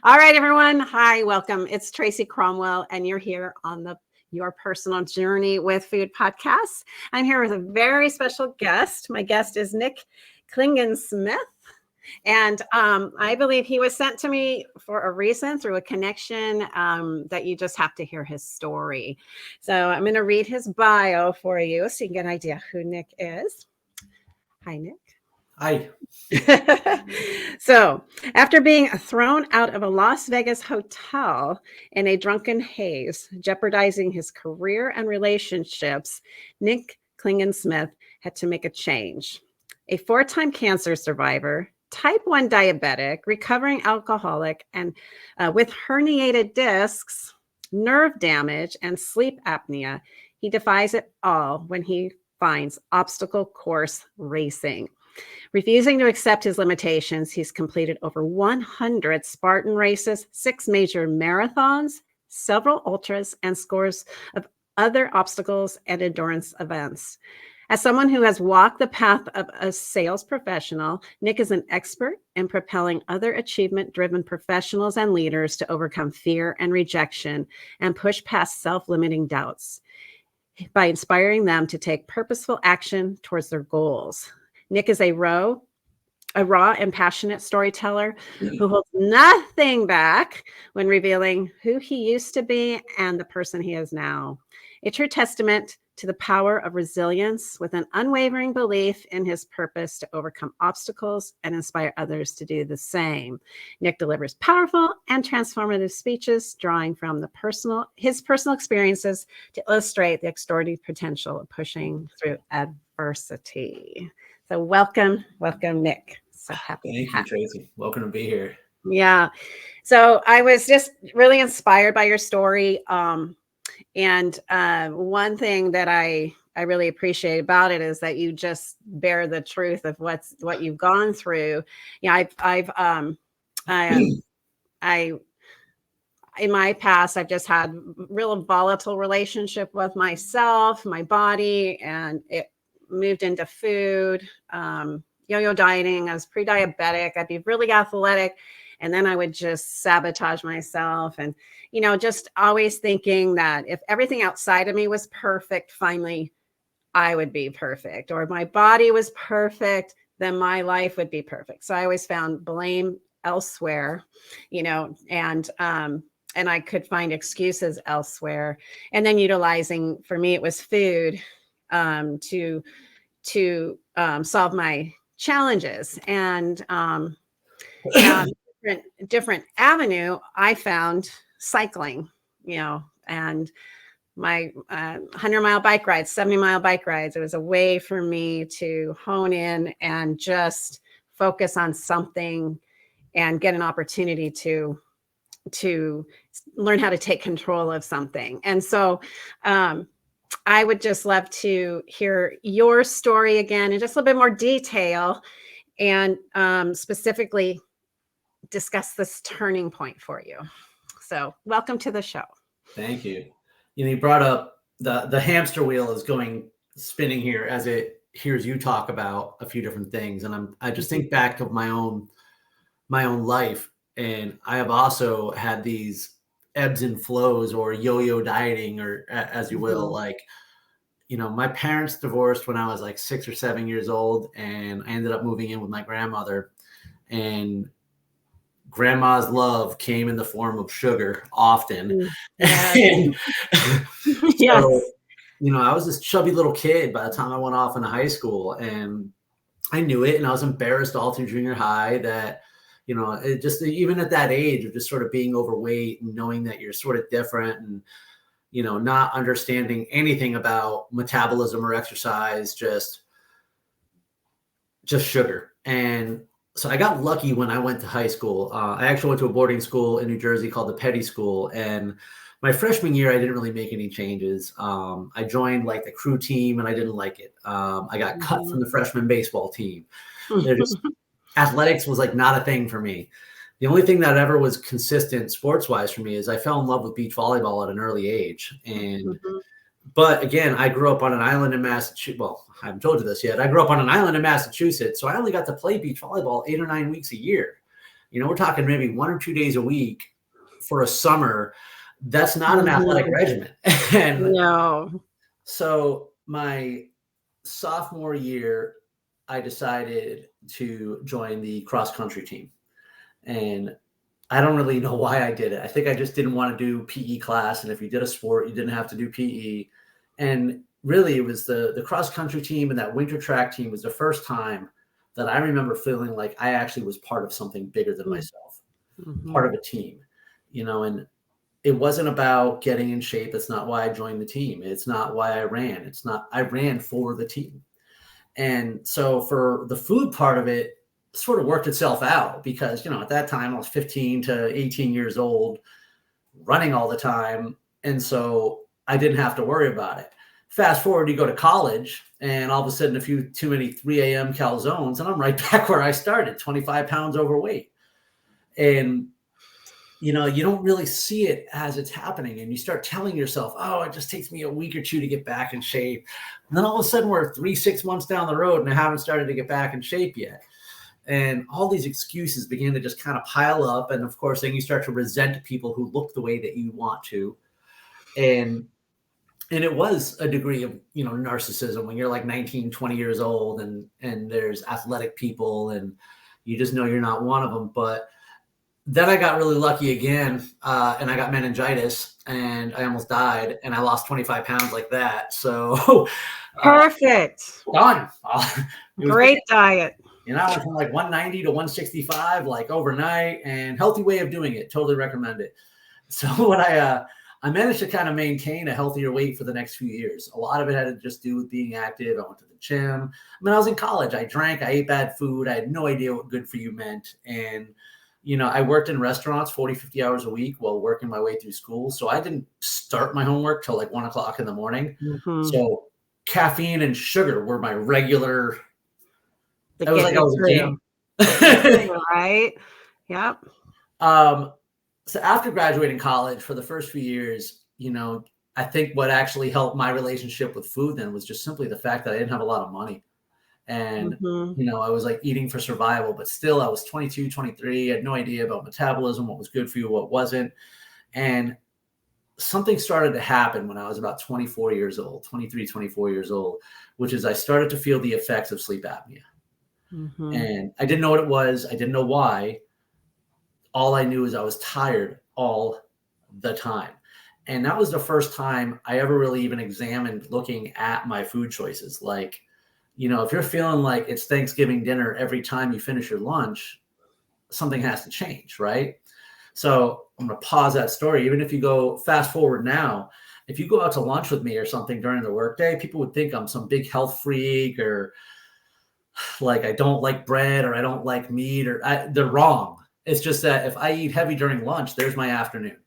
All right, everyone. Hi, welcome. It's Tracy Cromwell, and you're here on the Your Personal Journey with Food podcast. I'm here with a very special guest. My guest is Nick Klingensmith. And I believe he was sent to me for a reason through a connection that you just have to hear his story. So I'm going to read his bio for you so you can get an idea who Nick is. Hi, Nick. Hi. So, after being thrown out of a Las Vegas hotel in a drunken haze, jeopardizing his career and relationships, Nick Klingensmith had to make a change. A four-time cancer survivor, type 1 diabetic, recovering alcoholic, and with herniated discs, nerve damage, and sleep apnea, he defies it all when he finds obstacle course racing. Refusing to accept his limitations, he's completed over 100 Spartan races, 6 major marathons, several ultras, and scores of other obstacles and endurance events. As someone who has walked the path of a sales professional, Nick is an expert in propelling other achievement-driven professionals and leaders to overcome fear and rejection and push past self-limiting doubts by inspiring them to take purposeful action towards their goals. Nick is a raw and passionate storyteller who holds nothing back when revealing who he used to be and the person he is now. A true testament to the power of resilience with an unwavering belief in his purpose to overcome obstacles and inspire others to do the same. Nick delivers powerful and transformative speeches, drawing from his personal experiences to illustrate the extraordinary potential of pushing through adversity. So welcome, Nick. So happy. Thank you, Tracy. Welcome to be here. Yeah. So I was just really inspired by your story. And one thing that I really appreciate about it is that you just bear the truth of what you've gone through. Yeah, in my past, I've just had real volatile relationship with myself, my body, and it moved into food, yo-yo dieting. I was pre-diabetic. I'd be really athletic, and then I would just sabotage myself. And, just always thinking that if everything outside of me was perfect, finally I would be perfect. Or if my body was perfect, then my life would be perfect. So I always found blame elsewhere, and I could find excuses elsewhere. And then utilizing, for me, it was food to solve my challenges. And different avenue, I found cycling, and my 100-mile bike rides, 70-mile bike rides. It was a way for me to hone in and just focus on something and get an opportunity to learn how to take control of something. And so I would just love to hear your story again in just a little bit more detail, and specifically discuss this turning point for you. So welcome to the show. Thank you. You brought up the hamster wheel is spinning here as it hears you talk about a few different things. And I just think back of my own life. And I have also had these ebbs and flows, or yo-yo dieting, or as you will, like, my parents divorced when I was like 6 or 7 years old, and I ended up moving in with my grandmother, and grandma's love came in the form of sugar often. Yes. And Yes. so, I was this chubby little kid by the time I went off into high school, and I knew it, and I was embarrassed all through junior high that, it just, even at that age of just sort of being overweight and knowing that you're sort of different, and, not understanding anything about metabolism or exercise, just sugar. And so I got lucky when I went to high school. I actually went to a boarding school in New Jersey called the Petty School. And my freshman year, I didn't really make any changes. I joined like the crew team, and I didn't like it. I got cut from the freshman baseball team. Athletics was like not a thing for me. The only thing that ever was consistent sports-wise for me is I fell in love with beach volleyball at an early age. And but again, I grew up on an island in Massachusetts. Well, I haven't told you this yet. I grew up on an island in Massachusetts, so I only got to play beach volleyball 8 or 9 weeks a year. We're talking maybe 1 or 2 days a week for a summer. That's not an athletic regimen. And No. so my sophomore year, I decided to join the cross country team. And I don't really know why I did it. I think I just didn't want to do PE class. And if you did a sport, you didn't have to do PE. And really, it was the cross country team and that winter track team was the first time that I remember feeling like I actually was part of something bigger than myself, part of a team, and it wasn't about getting in shape. That's not why I joined the team. It's not why I ran. I ran for the team. And so for the food part of it, sort of worked itself out because, at that time I was 15 to 18 years old, running all the time. And so I didn't have to worry about it. Fast forward, you go to college and all of a sudden a few too many 3 a.m. calzones and I'm right back where I started, 25 pounds overweight. And, you don't really see it as it's happening. And you start telling yourself, oh, it just takes me a week or two to get back in shape. And then all of a sudden we're 3-6 months down the road and I haven't started to get back in shape yet. And all these excuses begin to just kind of pile up. And of course, then you start to resent people who look the way that you want to. And it was a degree of, narcissism when you're like 19, 20 years old and there's athletic people and you just know you're not one of them. But then I got really lucky again and I got meningitis and I almost died and I lost 25 pounds like that. So perfect. Done. Great diet. I went from like 190 to 165, like overnight, and healthy way of doing it. Totally recommend it. So when I managed to kind of maintain a healthier weight for the next few years. A lot of it had to just do with being active. I went to the gym. I was in college. I drank. I ate bad food. I had no idea what good for you meant. And, I worked in restaurants 40, 50 hours a week while working my way through school. So I didn't start my homework till like 1 o'clock in the morning. So caffeine and sugar were my regular. It was like I was a game. Right. Yep. So after graduating college for the first few years, I think what actually helped my relationship with food then was just simply the fact that I didn't have a lot of money. And, I was like eating for survival, but still I was 22, 23. I had no idea about metabolism, what was good for you, what wasn't. And something started to happen when I was about 24 years old, 23, 24 years old, which is I started to feel the effects of sleep apnea. And I didn't know what it was. I didn't know why. All I knew is I was tired all the time. And that was the first time I ever really even examined looking at my food choices. Like, if you're feeling like it's Thanksgiving dinner every time you finish your lunch, something has to change, right? So I'm going to pause that story. Even if you go fast forward now, if you go out to lunch with me or something during the workday, people would think I'm some big health freak or like I don't like bread or I don't like meat they're wrong. It's just that if I eat heavy during lunch, there's my afternoon.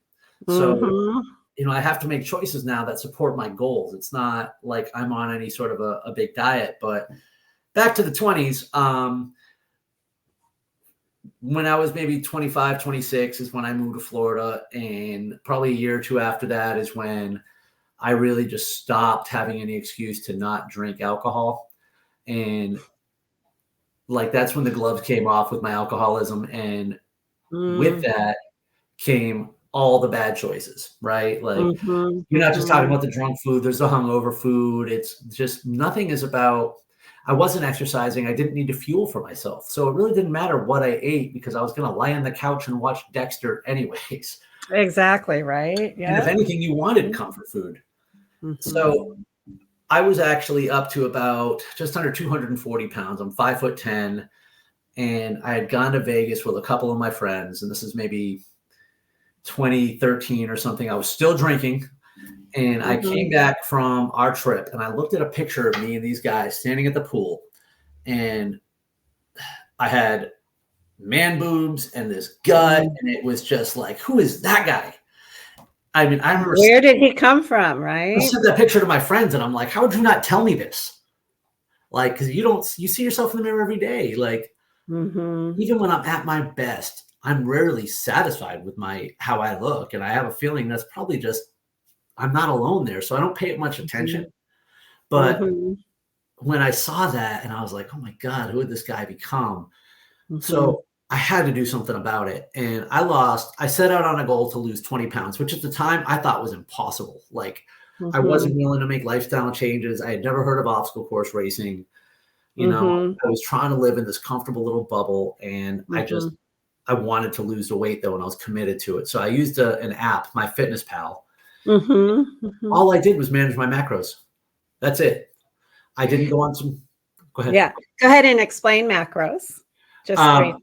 So, I have to make choices now that support my goals. It's not like I'm on any sort of a big diet, but back to the 20s, when I was maybe 25, 26 is when I moved to Florida. And probably a year or two after that is when I really just stopped having any excuse to not drink alcohol. And like, that's when the gloves came off with my alcoholism. And with that came all the bad choices, right? Like you're not just talking about the drunk food. There's the hungover food. It's just nothing is about, I wasn't exercising. I didn't need to fuel for myself. So it really didn't matter what I ate because I was going to lie on the couch and watch Dexter anyways. Exactly. Right. Yeah. And if anything, you wanted comfort food. So I was actually up to about just under 240 pounds. I'm 5'10", and I had gone to Vegas with a couple of my friends. And this is maybe 2013 or something. I was still drinking. And I came back from our trip and I looked at a picture of me and these guys standing at the pool. And I had man boobs and this gut. And it was just like, who is that guy? I mean, I remember. Where did he come from? Right. I sent that picture to my friends and I'm like, how would you not tell me this? Like, because you see yourself in the mirror every day. Like, even when I'm at my best, I'm rarely satisfied with how I look. And I have a feeling that's probably just, I'm not alone there. So I don't pay it much attention. But when I saw that and I was like, oh my God, who would this guy become? So I had to do something about it. And I set out on a goal to lose 20 pounds, which at the time I thought was impossible. Like I wasn't willing to make lifestyle changes. I had never heard of obstacle course racing. You know, I was trying to live in this comfortable little bubble, and I wanted to lose the weight though, and I was committed to it. So I used an app, my Fitness Pal. All I did was manage my macros. That's it. I didn't go on some. Go ahead. Yeah, go ahead and explain macros. Just briefly.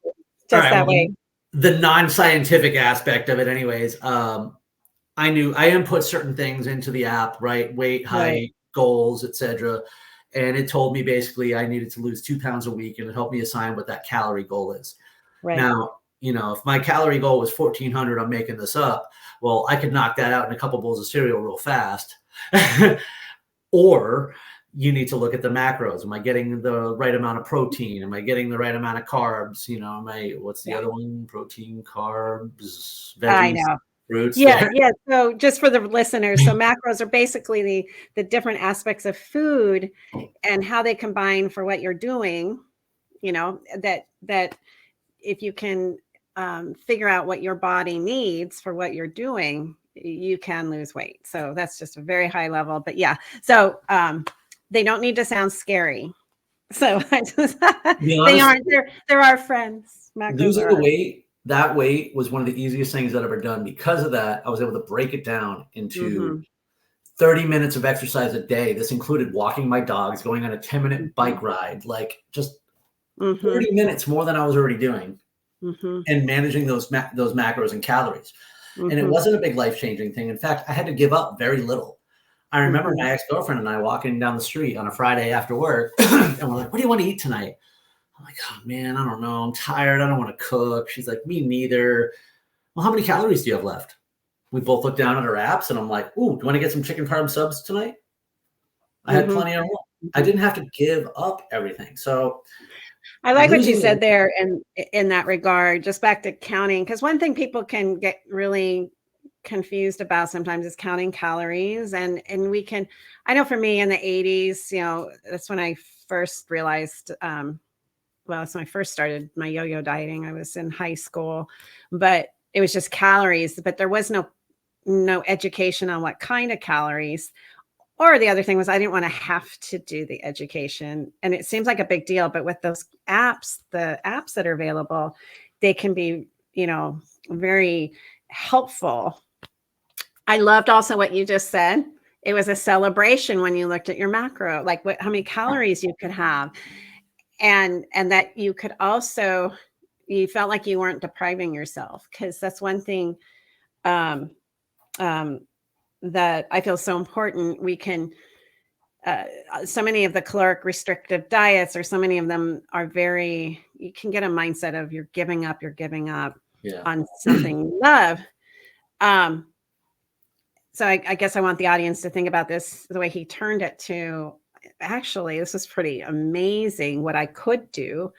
Just right, that way. The non-scientific aspect of it, anyways. I input certain things into the app, right? Weight, height, goals, etc. And it told me basically I needed to lose 2 pounds a week, and it helped me assign what that calorie goal is. Right. Now, you know, if my calorie goal was 1,400, I'm making this up. Well, I could knock that out in a couple bowls of cereal real fast. Or you need to look at the macros. Am I getting the right amount of protein? Am I getting the right amount of carbs? You know, what's the other one? Protein, carbs, veggies, I know. fruits. Yeah. So just for the listeners, so macros are basically the different aspects of food and how they combine for what you're doing. You know, that if you can figure out what your body needs for what you're doing, you can lose weight. So that's just a very high level. But yeah, so they don't need to sound scary. So they aren't. They're our friends. Macros losing the weight, that weight was one of the easiest things I'd ever done. Because of that, I was able to break it down into 30 minutes of exercise a day. This included walking my dogs, going on a 10-minute bike ride, like just 30 minutes more than I was already doing, and managing those macros and calories. And it wasn't a big life-changing thing. In fact, I had to give up very little. I remember my ex-girlfriend and I walking down the street on a Friday after work, and we're like, what do you want to eat tonight? I'm like, oh man, I don't know. I'm tired. I don't want to cook. She's like, me neither. Well, how many calories do you have left? We both looked down at our apps, and I'm like, ooh, do you want to get some chicken parm subs tonight? I had plenty of more. I didn't have to give up everything. So I like what you said there in that regard, just back to counting, because one thing people can get really confused about sometimes is counting calories. And we can, I know for me in the 80s, you know, that's when I first realized, that's when I first started my yo-yo dieting. I was in high school, but it was just calories, but there was no education on what kind of calories. Or the other thing was I didn't want to have to do the education. And it seems like a big deal, but with those apps, the apps that are available, they can be, you know, very helpful. I loved also what you just said. It was a celebration when you looked at your macro, like how many calories you could have. And that you could also, you felt like you weren't depriving yourself, because that's one thing that I feel so important. We can, so many of the caloric restrictive diets, or so many of them are you can get a mindset of you're giving up on something you love. So I guess I want the audience to think about this, the way he turned it to, actually, this is pretty amazing what I could do,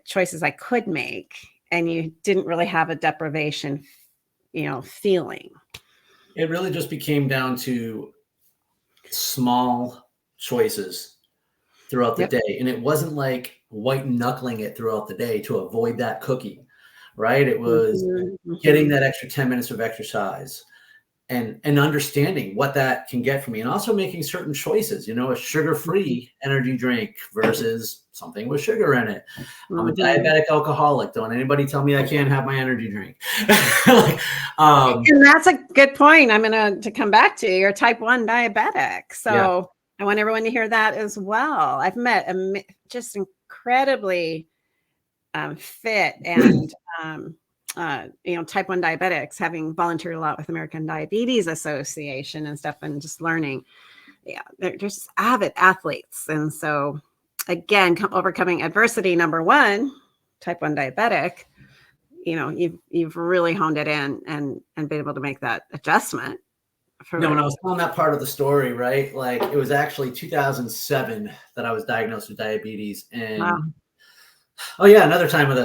choices I could make. And you didn't really have a deprivation, you know, feeling. It really just became down to small choices throughout the day. And it wasn't like white knuckling it throughout the day to avoid that cookie, right? It was getting that extra 10 minutes of exercise and understanding what that can get for me, and also making certain choices, you know, a sugar-free energy drink versus something with sugar in it. I'm a diabetic alcoholic. Don't anybody tell me I can't have my energy drink. And that's a good point. I'm going to come back to. You're type 1 diabetic. So I want everyone to hear that as well. I've met just incredibly fit and you know, type 1 diabetics, having volunteered a lot with American Diabetes Association and stuff, and just learning. Yeah, they're just avid athletes. And so again, overcoming adversity, number one, type 1 diabetic, you know, you've really honed it in and been able to make that adjustment. When I was telling that part of the story, right? Like, it was actually 2007 that I was diagnosed with diabetes. And another time of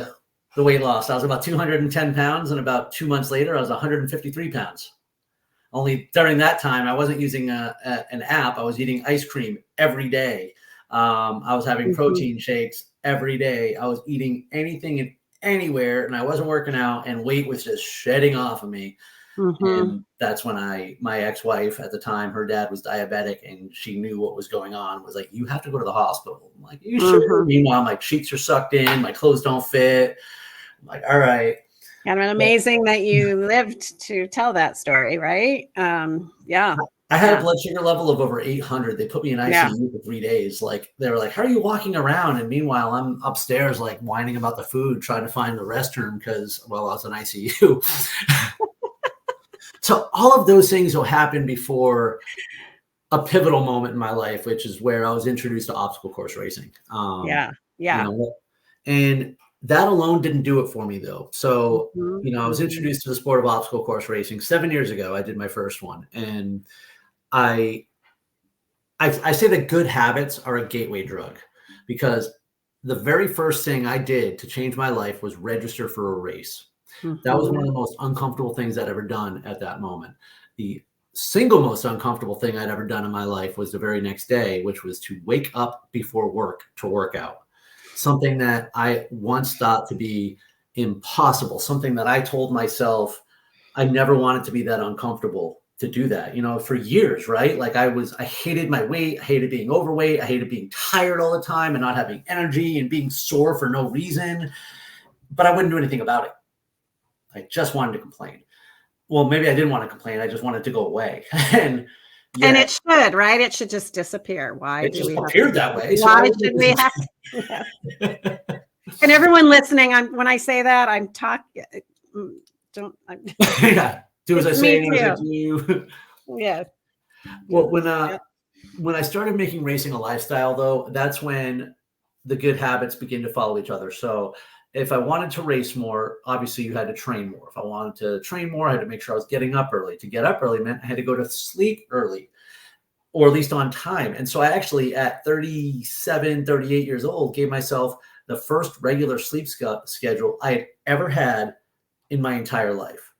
the weight loss. I was about 210 pounds, and about 2 months later, I was 153 pounds. Only during that time, I wasn't using an app. I was eating ice cream every day. I was having protein shakes every day. I was eating anything and anywhere and I wasn't working out and weight was just shedding off of me. And that's when my ex-wife at the time, her dad was diabetic and she knew what was going on, was like, you have to go to the hospital. I'm like, you sure? Meanwhile, my cheeks are sucked in, my clothes don't fit. I'm like, all right. Kind of amazing that you lived to tell that story, right? Yeah. I had a blood sugar level of over 800. They put me in ICU for 3 days. Like, they were like, how are you walking around? And meanwhile, I'm upstairs, like whining about the food, trying to find the restroom because, well, I was in ICU. So all of those things will happen before a pivotal moment in my life, which is where I was introduced to obstacle course racing. Yeah. You know, and that alone didn't do it for me though. So, you know, I was introduced to the sport of obstacle course racing 7 years ago. I did my first one, and I say that good habits are a gateway drug, because the very first thing I did to change my life was register for a race. That was one of the most uncomfortable things I'd ever done at that moment. The single most uncomfortable thing I'd ever done in my life was the very next day, which was to wake up before work to work out. Something that I once thought to be impossible, something that I told myself I never wanted to be that uncomfortable to do that, you know, for years, right? Like I hated my weight. I hated being overweight. I hated being tired all the time and not having energy and being sore for no reason, but I wouldn't do anything about it. I just wanted to complain. Well, maybe I didn't want to complain. I just wanted to go away. And it should, right? It should just disappear. Why it do just we appeared that way? Why should we have to? And everyone listening, when I say that, I'm talking. Yeah, do as I say, not as I do. Yeah. Well, when I started making racing a lifestyle, though, that's when the good habits begin to follow each other. So if I wanted to race more, obviously you had to train more. If I wanted to train more, I had to make sure I was getting up early. To get up early meant I had to go to sleep early, or at least on time. And so I actually, at 37, 38 years old, gave myself the first regular sleep schedule I had ever had in my entire life.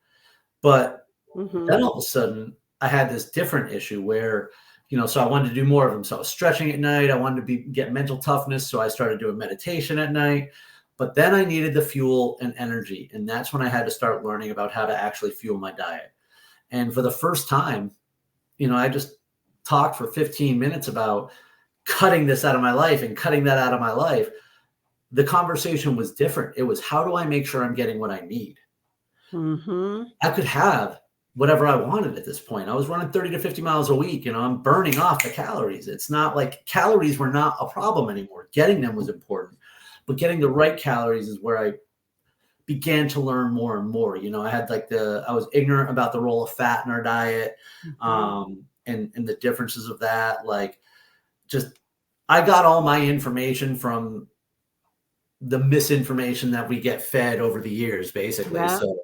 But then all of a sudden, I had this different issue where, you know, so I wanted to do more of them. So I was stretching at night. I wanted to get mental toughness. So I started doing meditation at night. But then I needed the fuel and energy. And that's when I had to start learning about how to actually fuel my diet. And for the first time, you know, I just talked for 15 minutes about cutting this out of my life and cutting that out of my life. The conversation was different. It was, how do I make sure I'm getting what I need? I could have whatever I wanted at this point. I was running 30 to 50 miles a week. You know, I'm burning off the calories. It's not like calories were not a problem anymore. Getting them was important. But getting the right calories is where I began to learn more and more. You know, I was ignorant about the role of fat in our diet, and the differences of that. Like, just, I got all my information from the misinformation that we get fed over the years, basically. So,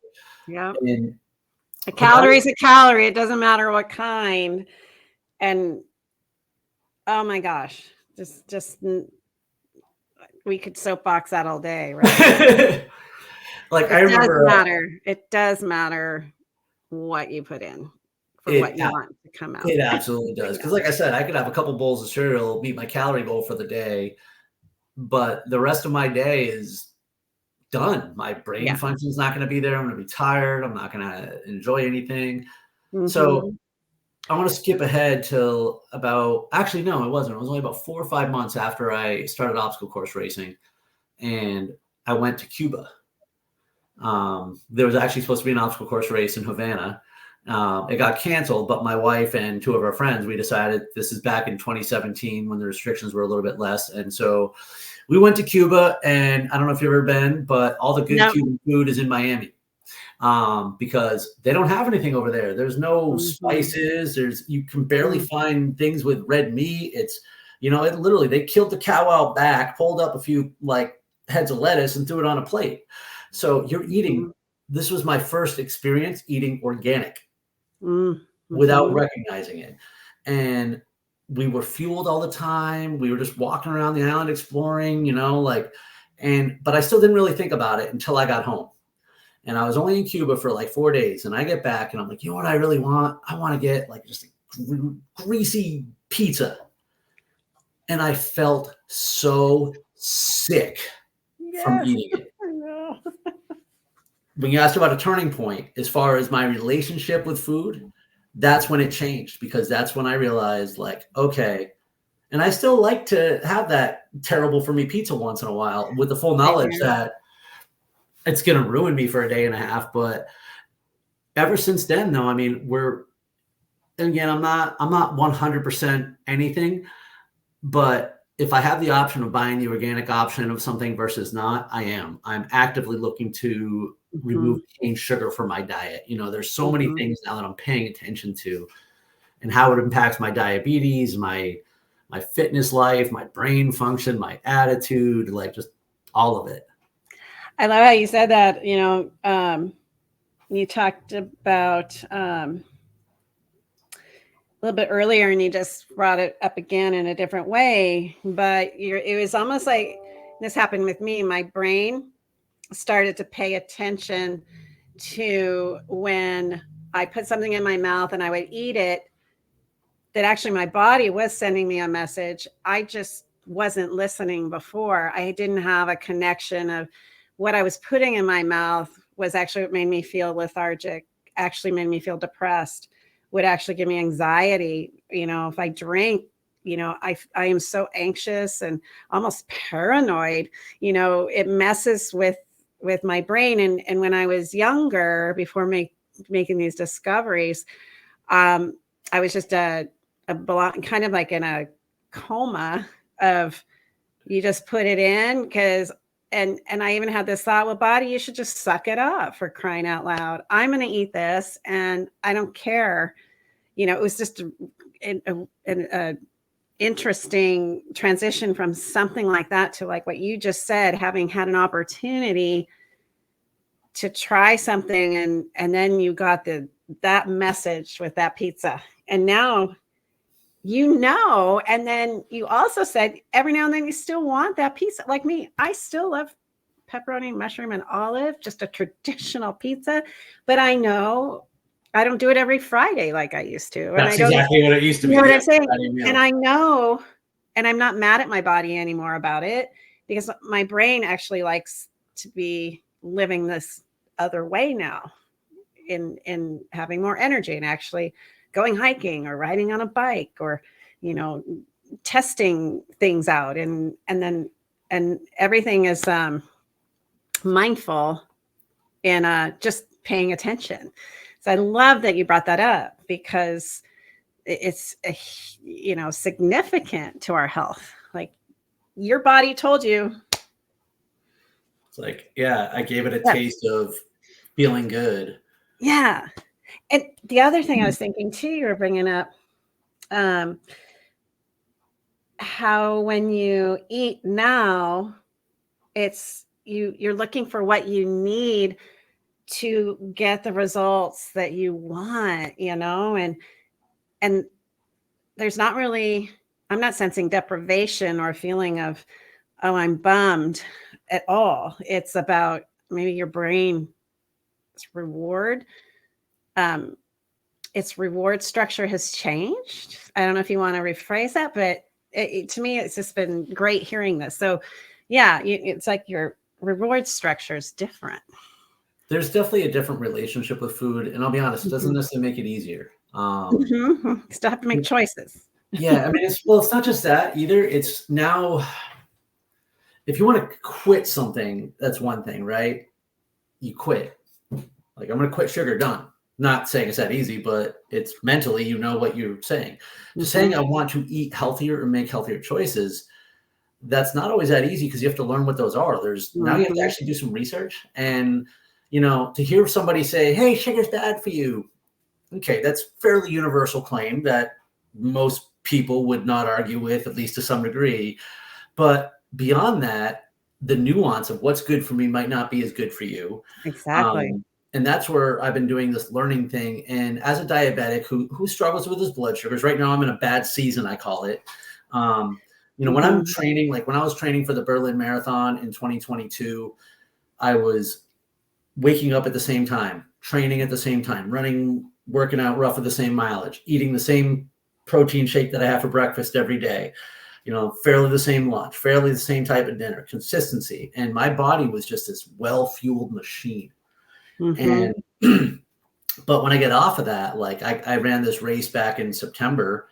a calorie is a calorie. It doesn't matter what kind. And oh my gosh, just we could soapbox that all day, right? Like, I remember, it does matter what you put in for what you want to come out. It absolutely does. Because like I said, I could have a couple bowls of cereal, meet my calorie goal for the day, but the rest of my day is done. My brain function is not going to be there. I'm going to be tired. I'm not going to enjoy anything. So I want to skip ahead till actually, no, it wasn't. It was only about 4 or 5 months after I started obstacle course racing, and I went to Cuba. There was actually supposed to be an obstacle course race in Havana. It got canceled, but my wife and 2 of our friends, we decided, this is back in 2017 when the restrictions were a little bit less. And so we went to Cuba, and I don't know if you've ever been, but all the good Cuban food is in Miami. Because they don't have anything over there. There's no spices. You can barely find things with red meat. It's, you know, it literally, they killed the cow out back, pulled up a few like heads of lettuce and threw it on a plate. So you're eating, this was my first experience eating organic without recognizing it. And we were fueled all the time. We were just walking around the island exploring, you know, but I still didn't really think about it until I got home. And I was only in Cuba for like 4 days. And I get back and I'm like, you know what I really want? I want to get like just a greasy pizza. And I felt so sick from eating it. when you asked about a turning point, as far as my relationship with food, that's when it changed, because that's when I realized, like, okay, and I still like to have that terrible for me pizza once in a while with the full knowledge that it's going to ruin me for a day and a half. But ever since then, though, I mean, again, I'm not 100% anything, but if I have the option of buying the organic option of something versus not, I'm actively looking to remove cane sugar from my diet. There's so many things now that I'm paying attention to, and how it impacts my diabetes, my fitness life, my brain function, my attitude, like just all of it. I love how you said that. You talked about a little bit earlier, and you just brought it up again in a different way. But it was almost like this happened with me. My brain started to pay attention to when I put something in my mouth and I would eat it, that actually my body was sending me a message. I just wasn't listening before. I didn't have a connection of what I was putting in my mouth was actually what made me feel lethargic, actually made me feel depressed, would actually give me anxiety. If I drink, I am so anxious and almost paranoid. It messes with my brain. And when I was younger, before making these discoveries, I was just kind of like in a coma of, you just put it in because, and I even had this thought, well, body, you should just suck it up, for crying out loud. I'm going to eat this and I don't care. It was just an interesting transition from something like that to like what you just said, having had an opportunity to try something, and then you got that message with that pizza, and now and then you also said every now and then you still want that pizza. Like me, I still love pepperoni, mushroom, and olive, just a traditional pizza, but I know I don't do it every Friday like I used to. That's exactly what it used to be. You know what I'm saying? And I know, and I'm not mad at my body anymore about it, because my brain actually likes to be living this other way now, in having more energy and actually going hiking or riding on a bike, or, testing things out. And everything is mindful and just paying attention. So I love that you brought that up, because it's significant to our health. Like, your body told you. It's like, yeah, I gave it a taste of feeling good. Yeah. And the other thing I was thinking too, you were bringing up, how when you eat now, it's you're looking for what you need to get the results that you want, and there's not really, I'm not sensing deprivation or a feeling of, oh, I'm bummed at all. It's about maybe your brain, its reward structure has changed. I don't know if you want to rephrase that, but to me, it's just been great hearing this. So yeah, it's like your reward structure is different. There's definitely a different relationship with food. And I'll be honest, it doesn't necessarily make it easier. You still have to make choices. Yeah. I mean, it's not just that either. It's now, if you want to quit something, that's one thing, right? You quit. Like, I'm going to quit sugar, done. Not saying it's that easy, but it's mentally, what you're saying. Just saying I want to eat healthier or make healthier choices, that's not always that easy, because you have to learn what those are. Now you have to actually do some research. And, to hear somebody say, hey, sugar's bad for you. Okay, that's fairly universal claim that most people would not argue with, at least to some degree. But beyond that, the nuance of what's good for me might not be as good for you. Exactly. And that's where I've been doing this learning thing. And as a diabetic who struggles with his blood sugars, right now I'm in a bad season, I call it. When I'm training, like when I was training for the Berlin Marathon in 2022, I was waking up at the same time, training at the same time, running, working out rough at the same mileage, eating the same protein shake that I have for breakfast every day, fairly the same lunch, fairly the same type of dinner, consistency. And my body was just this well-fueled machine. Mhm. And but when I get off of that, like I ran this race back in September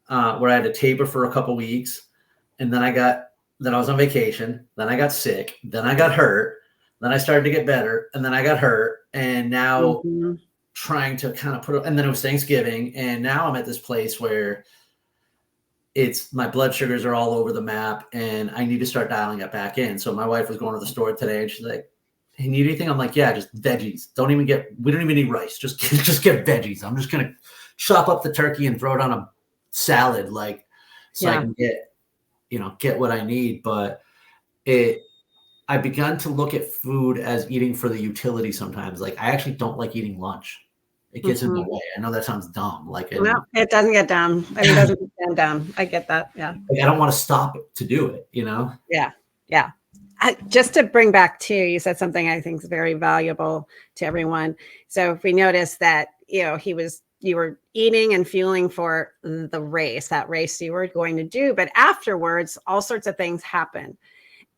where I had to taper for a couple weeks, and then I was on vacation, then I got sick, then I got hurt, then I started to get better, and then I got hurt, and now Mhm. trying to kind of and then it was Thanksgiving, and now I'm at this place where it's my blood sugars are all over the map, and I need to start dialing it back in. So my wife was going to the store today, and she's like, "Hey, need anything?" I'm like, "Yeah, just veggies. We don't even need rice. Just just get veggies. I'm just gonna chop up the turkey and throw it on a salad, like, so I Yeah. can get what I need." But I begun to look at food as eating for the utility sometimes. Like, I actually don't like eating lunch. It gets in my Mhm. way. I know that sounds dumb. Like, No, and it doesn't get done. I mean, it doesn't get done. I get that. Yeah. like, I don't want to stop to do it, you know? Yeah. Yeah. Just to bring back too, you said something I think is very valuable to everyone. So if we notice that, you were eating and fueling for the race, that race you were going to do, but afterwards, all sorts of things happen.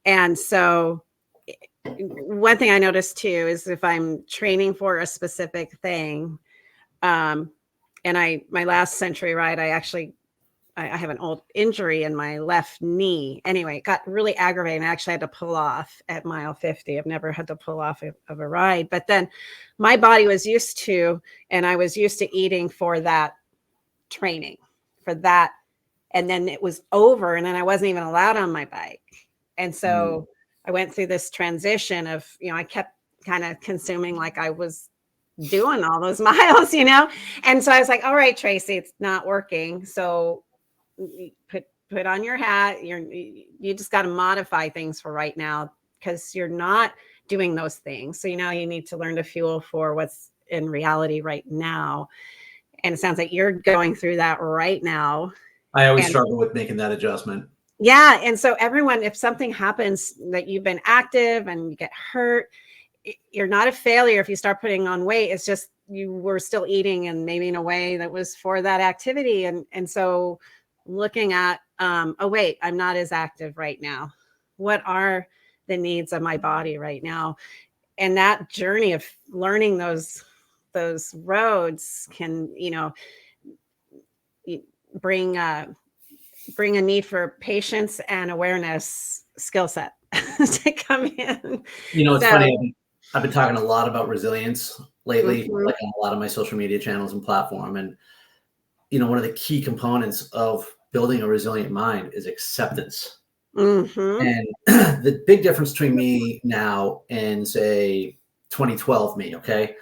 And so one thing I noticed too is if I'm training for a specific thing, um, and my last century ride, I have an old injury in my left knee. Anyway, it got really aggravating. I actually had to pull off at mile 50. I've never had to pull off of a ride. But then my body was used to, and I was used to eating for that training, for that. And then it was over, and then I wasn't even allowed on my bike. And Mm. so I went through this transition of, I kept kind of consuming like I was doing all those miles. And so I was like, all right, Tracy, it's not working. So put on your hat. You just got to modify things for right now because you're not doing those things. So you need to learn to fuel for what's in reality right now. And it sounds like you're going through that right now. I always And struggle with making that adjustment. yeah, and so everyone, if something happens that you've been active and you get hurt, you're not a failure if you start putting on weight. It's just you were still eating and maybe in a way that was for that activity. And so looking at, oh, wait, I'm not as active right now. What are the needs of my body right now? And that journey of learning those roads can, bring bring a need for patience and awareness skill set to come in. It's So, funny. I've been talking a lot about resilience lately, mhm, like on a lot of my social media channels and platform. And, one of the key components of building a resilient mind is acceptance. mhm. And the big difference between me now and say 2012 me, okay?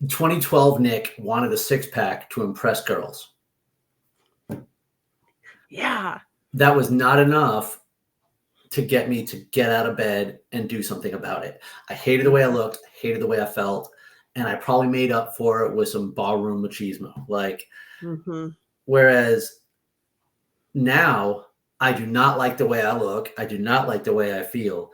2012 Nick wanted a six pack to impress girls. Yeah. That was not enough to get me to get out of bed and do something about it. I hated the way I looked, hated the way I felt, and I probably made up for it with some ballroom machismo. Like, Mhm. whereas now I do not like the way I look, I do not like the way I feel,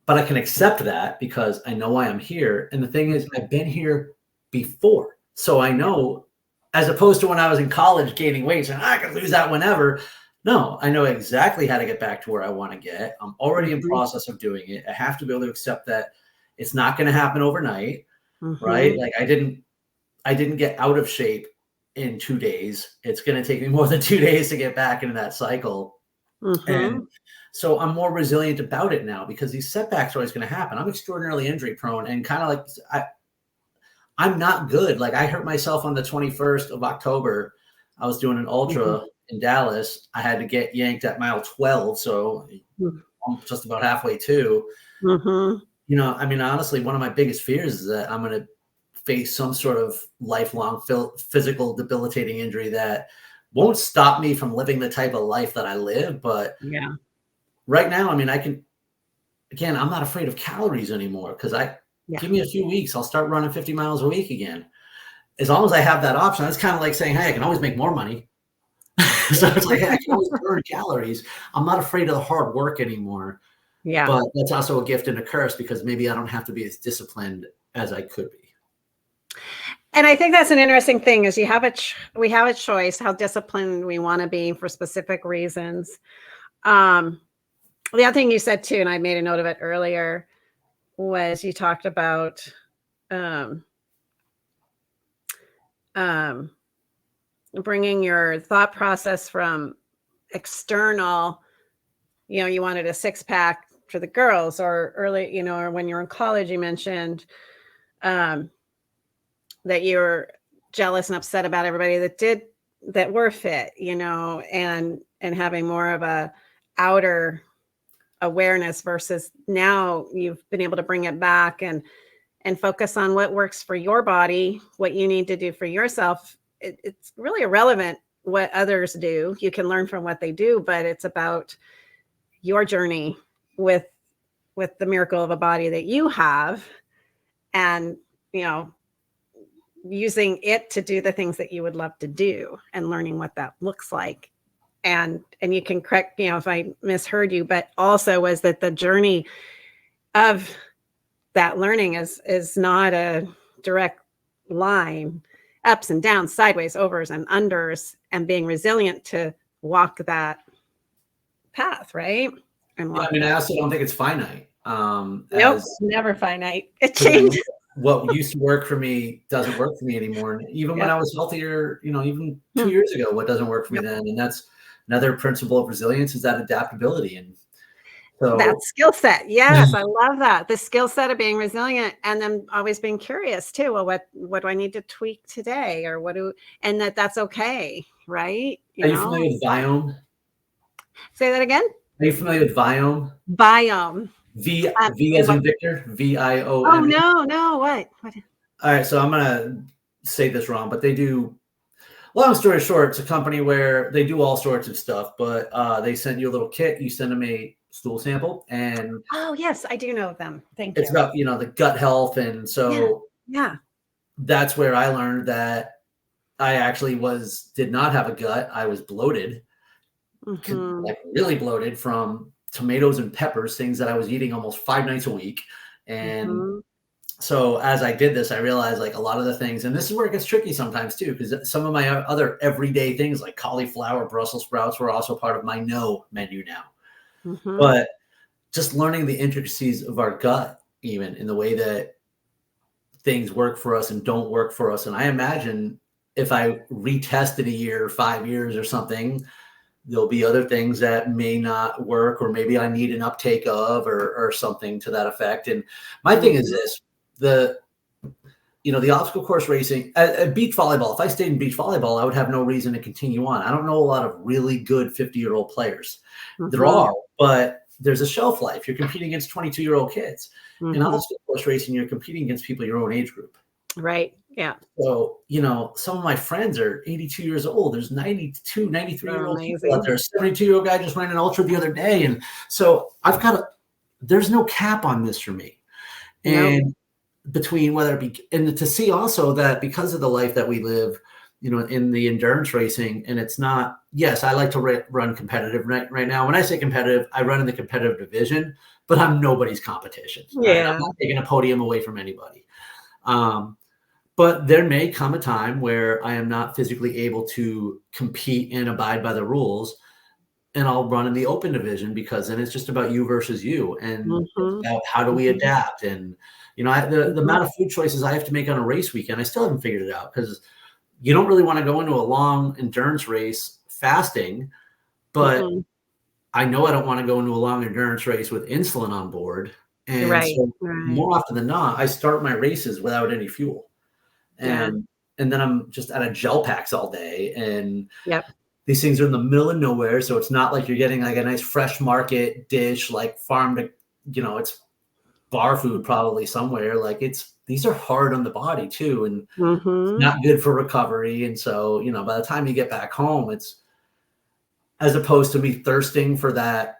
but I can accept that because I know why I'm here. And the thing is, I've been here before. So I know, as opposed to when I was in college gaining weight, saying I can lose that whenever. No, I know exactly how to get back to where I want to get. I'm already in Mhm. process of doing it. I have to be able to accept that it's not going to happen overnight, right? Mhm. Like I didn't get out of shape in 2 days. It's going to take me more than 2 days to get back into that cycle. And Mhm. so I'm more resilient about it now because these setbacks are always going to happen. I'm extraordinarily injury prone and kind of like I'm not good. Like I hurt myself on the 21st of October. I was doing an Mhm. ultra in Dallas. I had to get yanked at mile 12. So Mhm. I'm just about halfway to, Mhm. I mean, honestly, one of my biggest fears is that I'm going to face some sort of lifelong physical debilitating injury that won't stop me from living the type of life that I live. But Yeah. right now, I mean, again, I'm not afraid of calories anymore because Yeah. give me a few weeks, I'll start running 50 miles a week again. As long as I have that option, it's kind of like saying, hey, I can always make more money. So it's like, hey, I can always burn calories. I'm not afraid of the hard work anymore. Yeah. But that's also a gift and a curse because maybe I don't have to be as disciplined as I could be. And I think that's an interesting thing is we have a choice how disciplined we want to be for specific reasons. Um, the other thing you said too, and I made a note of it earlier, was you talked about um, bringing your thought process from external, you wanted a six pack for the girls, or early, or when you were in college, you mentioned that you were jealous and upset about everybody that were fit, and having more of a outer awareness, versus now you've been able to bring it back and focus on what works for your body, what you need to do for yourself. It's really irrelevant what others do. You can learn from what they do, but it's about your journey with the miracle of a body that you have, and using it to do the things that you would love to do, and learning what that looks like. And you can correct if I misheard you, but also was that the journey of that learning is not a direct line, ups and downs, sideways, overs and unders, and being resilient to walk that path, right? And Yeah, I mean, I also don't think it's finite. Nope, never finite. It changes. What used to work for me doesn't work for me anymore. And even when I was healthier, even 2 years ago, what doesn't work for me then. And that's another principle of resilience, is that adaptability. And so that skill set. Yes, I love that. The skill set of being resilient, and then always being curious too. Well, what do I need to tweak today, or and that's okay, right? Are you familiar with Viome? Say that again. Are you familiar with Viome? Viome. V as in Victor. VIOME. Oh no! What? All right, so I'm gonna say this wrong, but they do. Long story short, it's a company where they do all sorts of stuff, but they send you a little kit. You send them a stool sample, and oh yes, I do know them. Thank you. It's about the gut health, and so yeah, that's where I learned that I actually did not have a gut. I was bloated, like really bloated from tomatoes and peppers, things that I was eating almost 5 nights a week. And so as I did this, I realized like a lot of the things, and this is where it gets tricky sometimes too, because some of my other everyday things like cauliflower, Brussels sprouts were also part of my no menu now. But just learning the intricacies of our gut, even in the way that things work for us and don't work for us. And I imagine if I retest in a year, 5 years or something, there'll be other things that may not work, or maybe I need an uptake of, or something to that effect. And my thing is this, the obstacle course racing at beach volleyball, if I stayed in beach volleyball, I would have no reason to continue on. I don't know a lot of really good 50-year-old players. There are, but there's a shelf life. You're competing against 22-year-old kids. In obstacle course racing, you're competing against people your own age group. Right. Yeah. So, some of my friends are 82 years old. There's 92, 93-year-old people out there. A 72-year-old guy just ran an ultra the other day. And so there's no cap on this for me. And between whether it be, and to see also that because of the life that we live, in the endurance racing, and it's not, yes, I like to run competitive right now. When I say competitive, I run in the competitive division, but I'm nobody's competition. Right? I'm not taking a podium away from anybody. But there may come a time where I am not physically able to compete and abide by the rules, and I'll run in the open division, because then it's just about you versus you, and about how do we adapt. And the amount of food choices I have to make on a race weekend, I still haven't figured it out, because you don't really want to go into a long endurance race fasting, but I know I don't want to go into a long endurance race with insulin on board. And so more often than not, I start my races without any fuel. And then I'm just out of gel packs all day. And these things are in the middle of nowhere. So it's not like you're getting like a nice fresh market dish, like farm to, it's bar food probably somewhere. Like these are hard on the body too. And it's not good for recovery. And so, by the time you get back home, it's, as opposed to me thirsting for that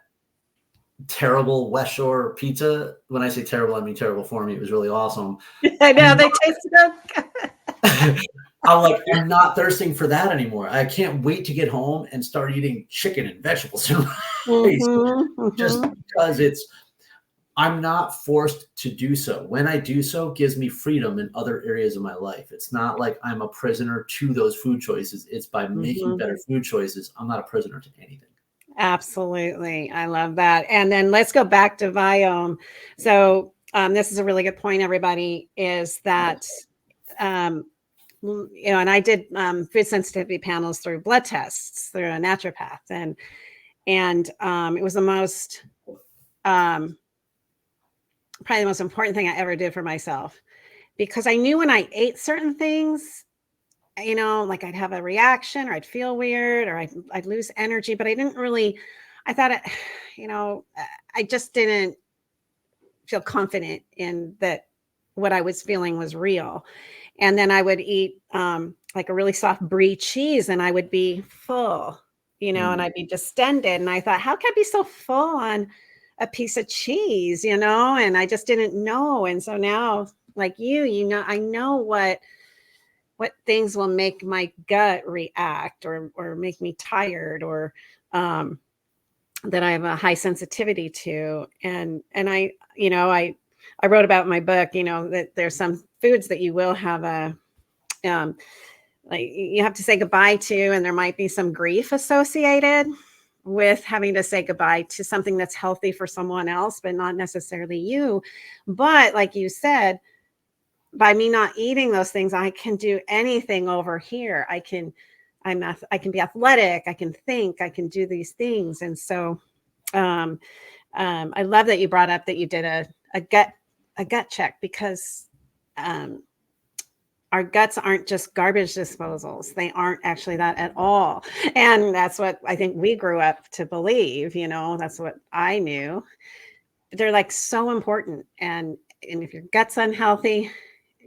terrible West Shore pizza. When I say terrible, I mean terrible for me. It was really awesome. I know, they tasted good. I'm not thirsting for that anymore. I can't wait to get home and start eating chicken and vegetables and rice, just because I'm not forced to do so. When I do so, it gives me freedom in other areas of my life. It's not like I'm a prisoner to those food choices. It's by making better food choices. I'm not a prisoner to anything. Absolutely. I love that. And then let's go back to Viome. So this is a really good point, everybody, is that, and I did food sensitivity panels through blood tests through a naturopath, and it was the most, probably the most important thing I ever did for myself, because I knew when I ate certain things, like I'd have a reaction, or I'd feel weird, or I'd lose energy, but I didn't really, I thought, I just didn't feel confident in that what I was feeling was real. And then I would eat like a really soft brie cheese, and I would be full, and I'd be distended. And I thought, how can I be so full on a piece of cheese, and I just didn't know. And so now, like I know what things will make my gut react, or make me tired, or that I have a high sensitivity to. And I wrote about in my book, that there's some foods that you will have like you have to say goodbye to, and there might be some grief associated with having to say goodbye to something that's healthy for someone else, but not necessarily you. But like you said, by me not eating those things, I can do anything over here. I can be athletic. I can think. I can do these things. And so, I love that you brought up that you did a gut check, because our guts aren't just garbage disposals. They aren't actually that at all. And that's what I think we grew up to believe. That's what I knew. They're like so important. And if your gut's unhealthy,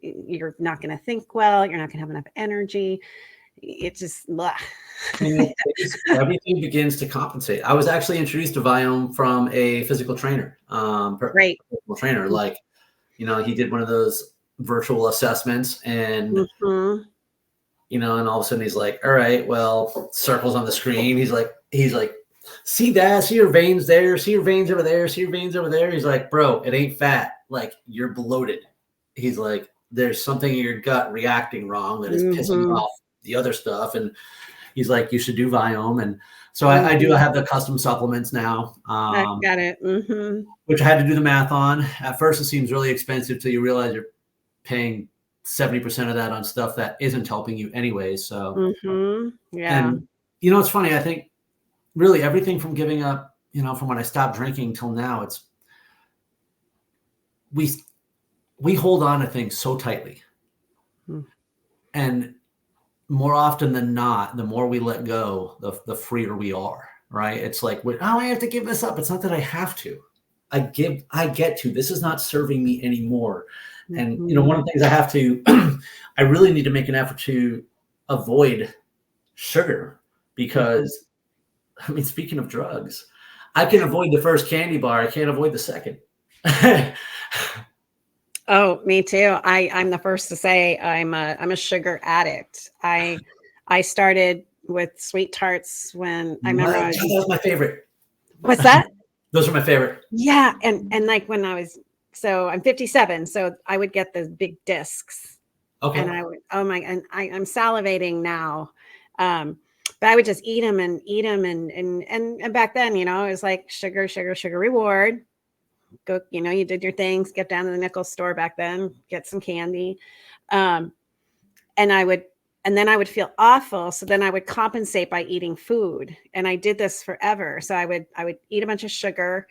you're not going to think well. You're not going to have enough energy. It just, everything begins to compensate. I was actually introduced to Viome from a physical trainer. Great. Physical trainer. Like, he did one of those virtual assessments, and, and all of a sudden he's like, all right, well, circles on the screen. He's like, see that? See your veins there? See your veins over there? See your veins over there? He's like, bro, it ain't fat. Like, you're bloated. He's like, there's something in your gut reacting wrong that is pissing off the other stuff. And he's like, you should do Viome. And so I do have the custom supplements now. I got it. Which I had to do the math on. At first, it seems really expensive till you realize you're paying 70% of that on stuff that isn't helping you anyway. So, yeah. And, it's funny. I think really everything from giving up, from when I stopped drinking till now, it's, we hold on to things so tightly. And more often than not, the more we let go, the freer we are, right? It's like, I have to give this up. It's not that I have to. I get to. This is not serving me anymore. And, one of the things I have to, I really need to make an effort to avoid sugar, because, speaking of drugs, I can avoid the first candy bar. I can't avoid the second. Oh, me too. I'm the first to say I'm a sugar addict. I started with sweet tarts when I remember that was my favorite. What's that? Those are my favorite. Yeah, and like when I was, so I'm 57, so I would get the big discs. Okay. And I would, and I'm salivating now. But I would just eat them, and back then, it was like sugar reward. Go, you did your things, get down to the nickel store back then, get some candy. And then I would feel awful. So then I would compensate by eating food. And I did this forever. So I would eat a bunch of sugar,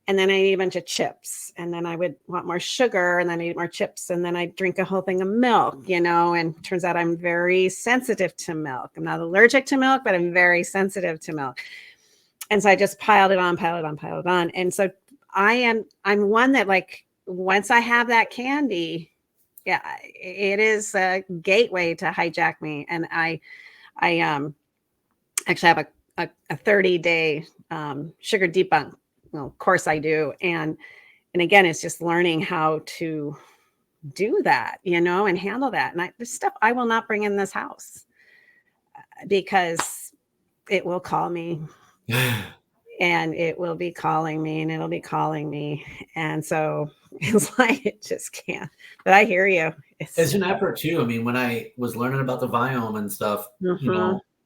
and then I'd eat a bunch of chips, and then I would want more sugar, and then I'd eat more chips, and then I'd drink a whole thing of milk, and turns out I'm very sensitive to milk. I'm not allergic to milk, but I'm very sensitive to milk. And so I just piled it on. And so I'm one that, like, once I have that candy, yeah, it is a gateway to hijack me. And I actually have a 30-day sugar debunk. Well, of course I do. And again, it's just learning how to do that, and handle that. And there's stuff I will not bring in this house, because it will call me. And it will be calling me, and it'll be calling me. And so it's like, it just can't. But I hear you. It's an effort too. When I was learning about the Viome and stuff,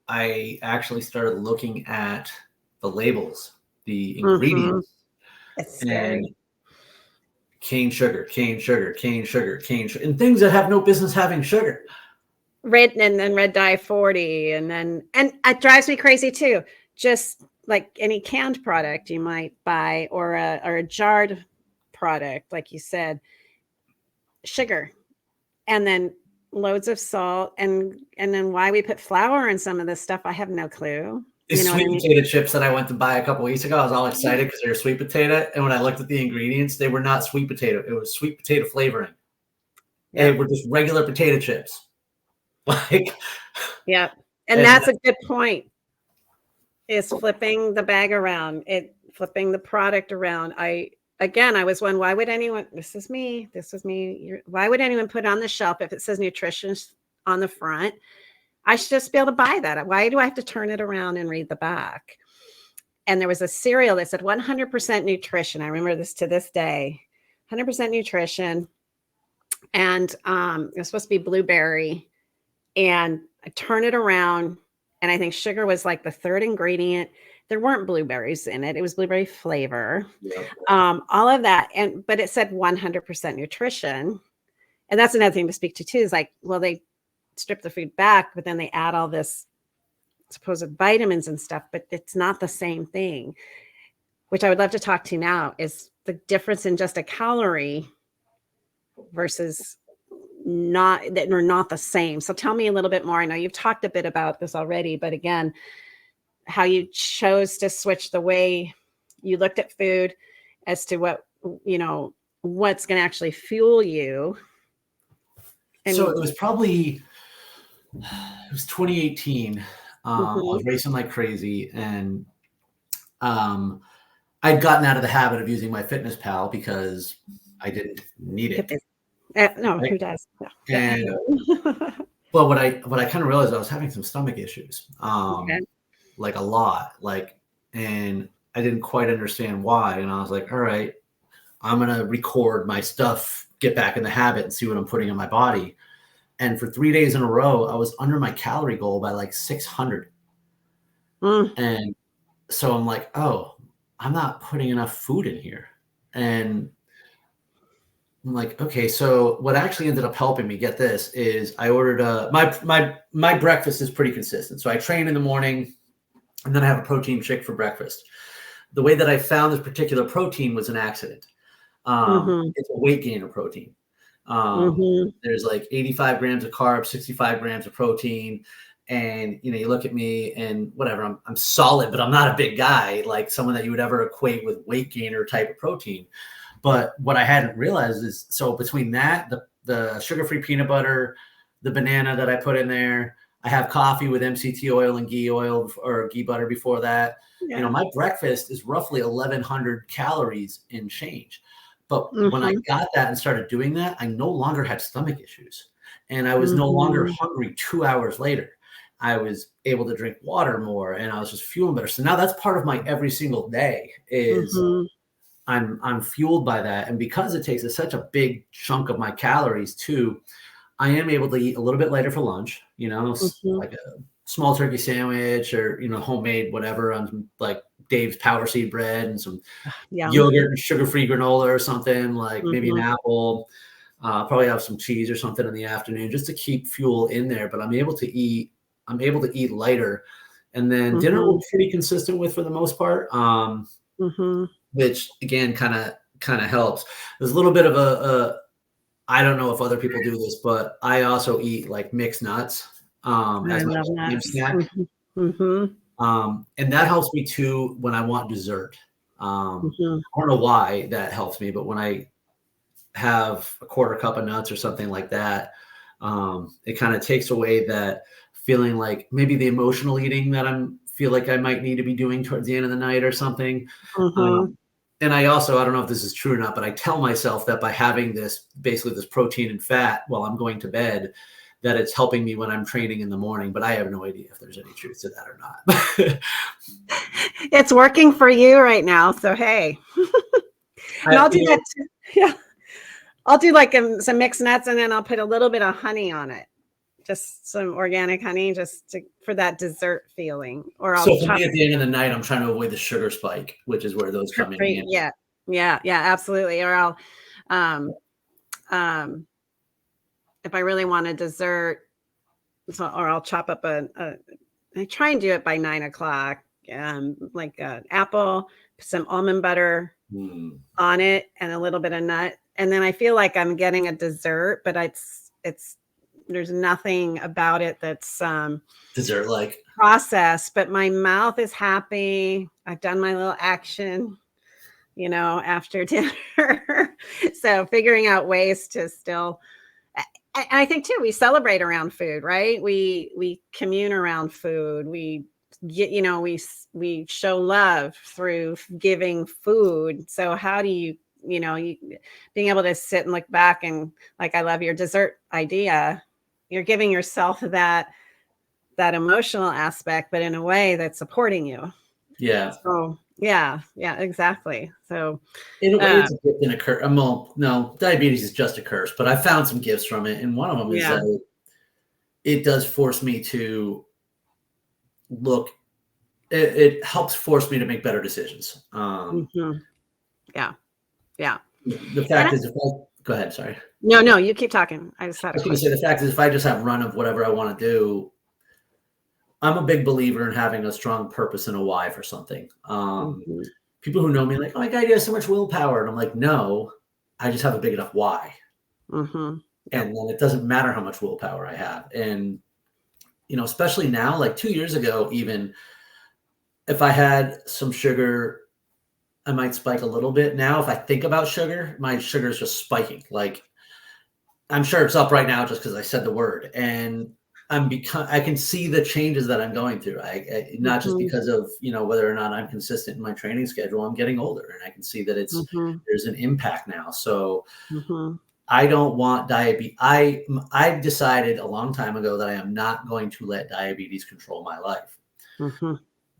I actually started looking at the labels, the ingredients. It's scary. cane sugar, cane sugar, cane sugar, cane sugar, and things that have no business having sugar. Red and then red dye 40, and it drives me crazy too. Just like any canned product you might buy, or a jarred product, like you said, sugar, and then loads of salt, and then why we put flour in some of this stuff, I have no clue. These You know what I sweet mean? potato chips that I went to buy a couple weeks ago, I was all excited because they were sweet potato. And when I looked at the ingredients, they were not sweet potato. It was sweet potato flavoring. They were just regular potato chips. Like, yeah. And that's a good point, is flipping the bag around, flipping the product around. I was one, why would anyone, this is me, why would anyone put on the shelf if it says nutrition on the front? I should just be able to buy that. Why do I have to turn it around and read the back? And there was a cereal that said 100% nutrition. I remember this to this day, 100% nutrition. And it was supposed to be blueberry. And I turn it around, and I think sugar was like the third ingredient. There weren't blueberries in it. It was blueberry flavor. yeah. All of that. But it said 100% nutrition. And that's another thing to speak to too, is like, well, they strip the food back, but then they add all this supposed vitamins and stuff, but it's not the same thing, which I would love to talk to now, is the difference in just a calorie versus not, that are not the same. So tell me a little bit more. I know you've talked a bit about this already, but again, how you chose to switch the way you looked at food as to what, what's going to actually fuel you. And so it was 2018. I was racing like crazy, and I'd gotten out of the habit of using my Fitness Pal because I didn't need it. No, right? Who does? No. And well, what I kind of realized, I was having some stomach issues, like a lot, and I didn't quite understand why. And I was like, all right, I'm gonna record my stuff, get back in the habit, and see what I'm putting in my body. And for 3 days in a row, I was under my calorie goal by like 600. And so I'm like, oh, I'm not putting enough food in here. And I'm like, okay, so what actually ended up helping me get this is I ordered my breakfast is pretty consistent. So I train in the morning, and then I have a protein shake for breakfast. The way that I found this particular protein was an accident. It's a weight gainer protein. There's like 85 grams of carbs, 65 grams of protein. And, you look at me and whatever, I'm solid, but I'm not a big guy, like someone that you would ever equate with weight gainer type of protein. But what I hadn't realized is, so between that, the sugar-free peanut butter, the banana that I put in there, I have coffee with MCT oil and ghee oil, or ghee butter before that. Yeah. My breakfast is roughly 1,100 calories in change. But when I got that and started doing that, I no longer had stomach issues, and I was no longer hungry 2 hours later. I was able to drink water more, and I was just feeling better. So now that's part of my every single day is I'm fueled by that. And because it takes such a big chunk of my calories too, I am able to eat a little bit later for lunch, like a small turkey sandwich, or, homemade whatever, on like Dave's Power Seed bread and some yogurt and sugar-free granola or something, like maybe an apple, probably have some cheese or something in the afternoon just to keep fuel in there. But I'm able to eat lighter. And then dinner we're pretty consistent with for the most part, which again, kind of helps. There's a little bit of I don't know if other people do this, but I also eat like mixed nuts as my snack. And that helps me too when I want dessert. I don't know why that helps me, but when I have a quarter cup of nuts or something like that, it kind of takes away that feeling like maybe the emotional eating that feel like I might need to be doing towards the end of the night or something. And I don't know if this is true or not, but I tell myself that by having this protein and fat while I'm going to bed, that it's helping me when I'm training in the morning. But I have no idea if there's any truth to that or not. It's working for you right now. So, hey, and I'll do that too. Yeah. I'll do like some mixed nuts, and then I'll put a little bit of honey on it. Just some organic honey, for that dessert feeling. Or I'll so for me, at the end of the night, I'm trying to avoid the sugar spike, which is where those come in. Yeah, absolutely. Or Um, if I really want a dessert, or I'll chop up I try and do it by 9 o'clock. Like an apple, some almond butter on it, and a little bit of nut, and then I feel like I'm getting a dessert, but it's there's nothing about it that's dessert like processed, but my mouth is happy. I've done my little action, after dinner. So figuring out ways to still, I think too, we celebrate around food, right? We commune around food. We get, we show love through giving food. So how do you, being able to sit and look back and, like, I love your dessert idea. You're giving yourself that emotional aspect, but in a way that's supporting you. Yeah. So yeah, exactly. So in a way, it's a gift and a curse. No, diabetes is just a curse, but I found some gifts from it. And one of them is that it does force me to look, it helps force me to make better decisions. Yeah. The fact is, go ahead, sorry. No, you keep talking. I was going to say, the fact is, if I just have run of whatever I want to do, I'm a big believer in having a strong purpose and a why for something. People who know me are like, oh my God, you have so much willpower. And I'm like, no, I just have a big enough why. And then it doesn't matter how much willpower I have. And, especially now, like 2 years ago, even if I had some sugar, I might spike a little bit. Now, if I think about sugar, my sugar is just spiking. Like, I'm sure it's up right now just because I said the word. And I can see the changes that I'm going through. Not just because of, whether or not I'm consistent in my training schedule. I'm getting older, and I can see that there's an impact now. So I don't want diabetes. I decided a long time ago that I am not going to let diabetes control my life.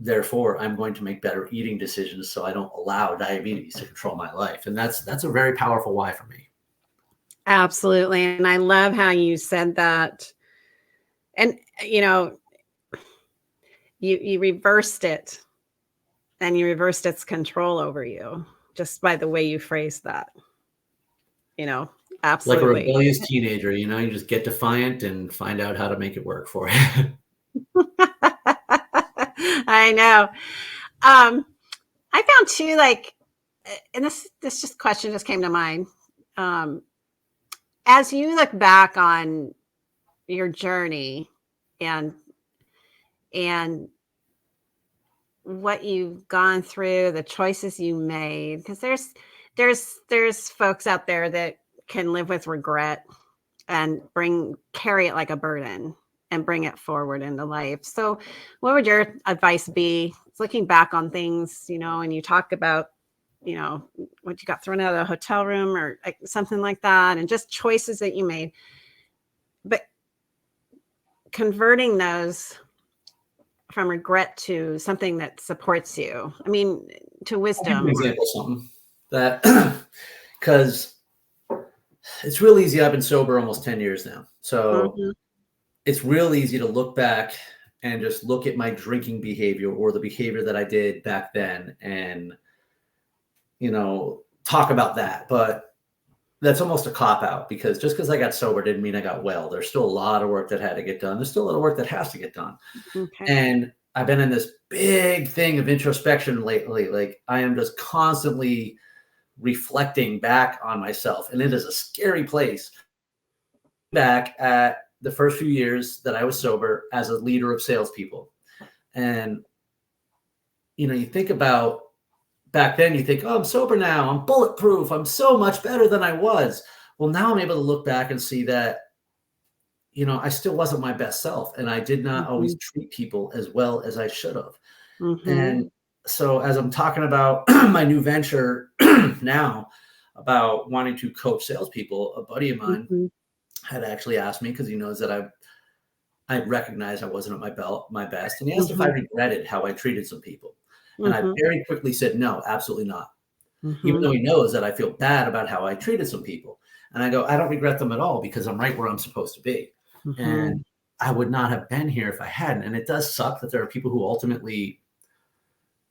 Therefore, I'm going to make better eating decisions so I don't allow diabetes to control my life. And that's a very powerful why for me. Absolutely. And I love how you said that. And, you reversed it, and you reversed its control over you just by the way you phrased that, absolutely. Like a rebellious teenager, you just get defiant and find out how to make it work for you. I know. I found too, like, and this just question just came to mind. As you look back on your journey and what you've gone through, the choices you made, because there's folks out there that can live with regret and carry it like a burden and bring it forward into life. So what would your advice be looking back on things, and you talk about, what you got thrown out of the hotel room or something like that, and just choices that you made, but converting those from regret to something that supports you. I mean, to wisdom. An example, something that, because it's real easy. I've been sober almost 10 years now. So it's real easy to look back and just look at my drinking behavior or the behavior that I did back then and, talk about that. But that's almost a cop-out, because just because I got sober didn't mean I got well. There's still a lot of work that had to get done. There's still a lot of work that has to get done. And I've been in this big thing of introspection lately. Like, I am just constantly reflecting back on myself, and it is a scary place. Back at the first few years that I was sober as a leader of salespeople, and you think about back then, you think, oh, I'm sober now, I'm bulletproof, I'm so much better than I was. Well, now I'm able to look back and see that, I still wasn't my best self, and I did not always treat people as well as I should have. And so as I'm talking about my new venture now, about wanting to coach salespeople, a buddy of mine had actually asked me, because he knows that I recognized I wasn't at my best, and he asked if I regretted how I treated some people. And I very quickly said, no, absolutely not. Even though he knows that I feel bad about how I treated some people. And I go, I don't regret them at all, because I'm right where I'm supposed to be. And I would not have been here if I hadn't. And it does suck that there are people who ultimately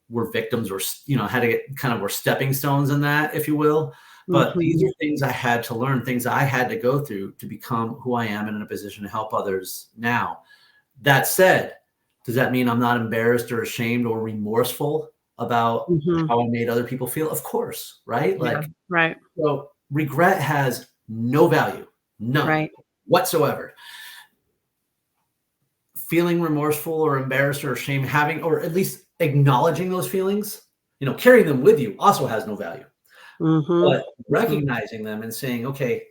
were victims, or, had to get were stepping stones in that, if you will. But these Mhm. are things I had to learn, things I had to go through to become who I am and in a position to help others now. That said, does that mean I'm not embarrassed or ashamed or remorseful about Mhm. how I made other people feel? Of course, right? Yeah. Like, Right. so regret has no value, none Right. whatsoever. Feeling remorseful or embarrassed or ashamed, having, or at least acknowledging those feelings, carrying them with you also has no value. Mhm. But Mhm. recognizing them and saying, okay,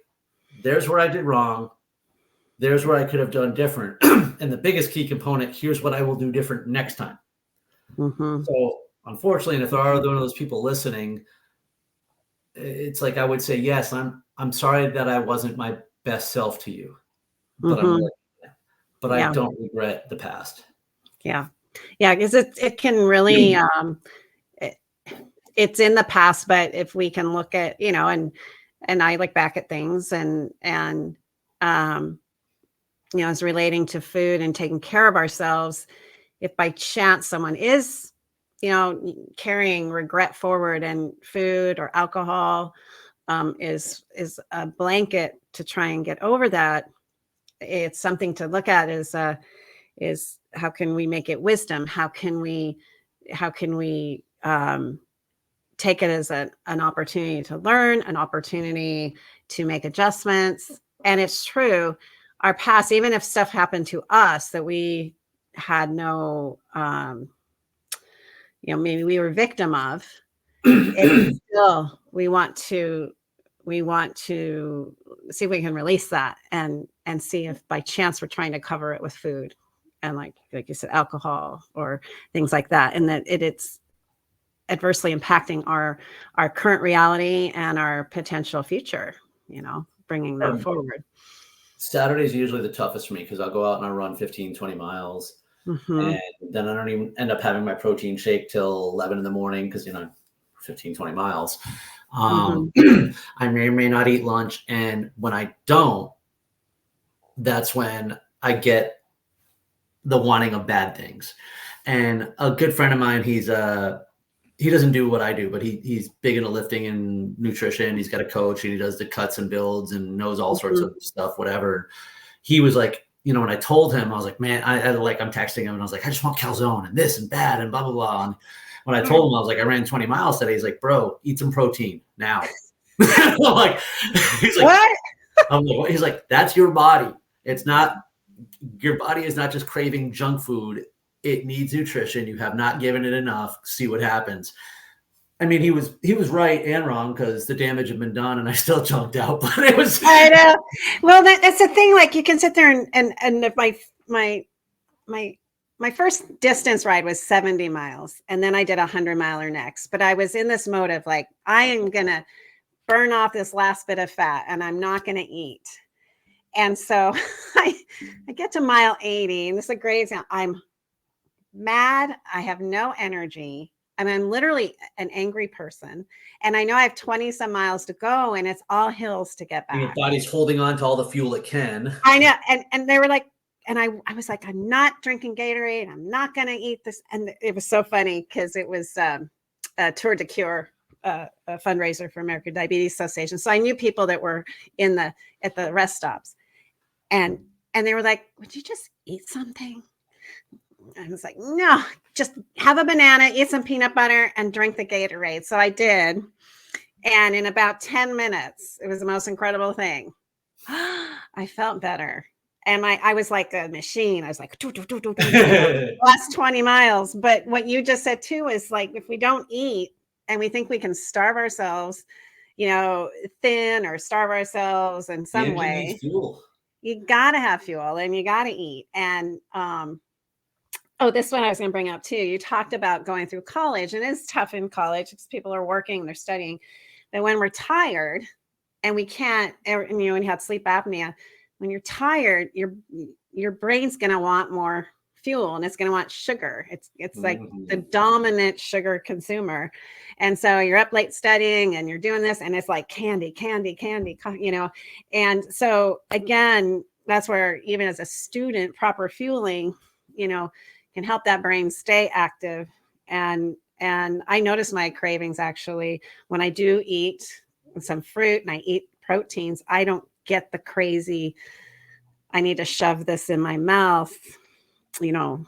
there's where I did wrong. There's where I could have done different. And the biggest key component, here's what I will do different next time. Mhm. So unfortunately, and if there are one of those people listening, it's like I would say, yes, I'm sorry that I wasn't my best self to you, but I'm Mhm. working on it. But I Yeah. don't regret the past. Yeah. Yeah, 'cause it can really, it it's in the past, but if we can look at, and I look back at things um, as relating to food and taking care of ourselves, if by chance someone is, carrying regret forward and food or alcohol, is a blanket to try and get over that, it's something to look at is how can we make it wisdom? How can we take it as an opportunity to learn, an opportunity to make adjustments? And it's true, our past, even if stuff happened to us that we had no, maybe we were victim of, it's still we want to see if we can release that and see if by chance we're trying to cover it with food and like you said, alcohol or things like that, and that it's adversely impacting our current reality and our potential future, bringing that Um, forward. Saturday's usually the toughest for me because I'll go out and I run 15, 20 miles. Hmm. And then I don't even end up having my protein shake till 11 in the morning because, 15, 20 miles. Hmm. I may or may not eat lunch. And when I don't, that's when I get the wanting of bad things. And a good friend of mine, he doesn't do what I do, but he's big into lifting and nutrition. He's got a coach and he does the cuts and builds and knows all sorts Hmm. of stuff, whatever. He was like, when I told him, I was like, man, I'm texting him and I was like, I just want calzone and this and that and blah, blah, blah. And when I told him, I was like, I ran 20 miles today. He's like, bro, eat some protein now. I'm like, he's like, What? he's like, that's your body. It's not, your body is not just craving junk food. It needs nutrition. You have not given it enough. See what happens. I mean, he was right and wrong because the damage had been done, and I still junked out. But it was I know. Well, that's the thing. Like you can sit there and if my my first distance ride was 70 miles, and then I did 100-miler next. But I was in this mode of like, I am gonna burn off this last bit of fat, and I'm not gonna eat. And so I get to mile 80, and this is a great example. I'm mad. I have no energy. I'm literally an angry person. And I know I have 20 some miles to go, and it's all hills to get your back. body's holding on to all the fuel it can. I know. And they were like, and I was like, I'm not drinking Gatorade. I'm not going to eat this. And it was so funny because it was a Tour de Cure, a fundraiser for American Diabetes Association. So I knew people that were at the rest stops, and they were like, would you just eat something? I was like, no, just have a banana, eat some peanut butter, and drink the Gatorade. So I did. And in about 10 minutes, it was the most incredible thing. I felt better. And I was like a machine. I was like, last 20 miles. But what you just said too is like, if we don't eat and we think we can starve ourselves, thin or starve ourselves in The some engine needs way, fuel. you got to have fuel and you got to eat. And, oh, this one I was going to bring up too. You talked about going through college, and it's tough in college because people are working, they're studying. But when we're tired and we can't, when you have sleep apnea, when you're tired, your brain's going to want more fuel and it's going to want sugar. It's like the dominant sugar consumer. And so you're up late studying and you're doing this, and it's like candy, candy, candy, And so again, that's where even as a student, proper fueling, can help that brain stay active. And I notice my cravings actually when I do eat some fruit and I eat proteins, I don't get the crazy, I need to shove this in my mouth, you know,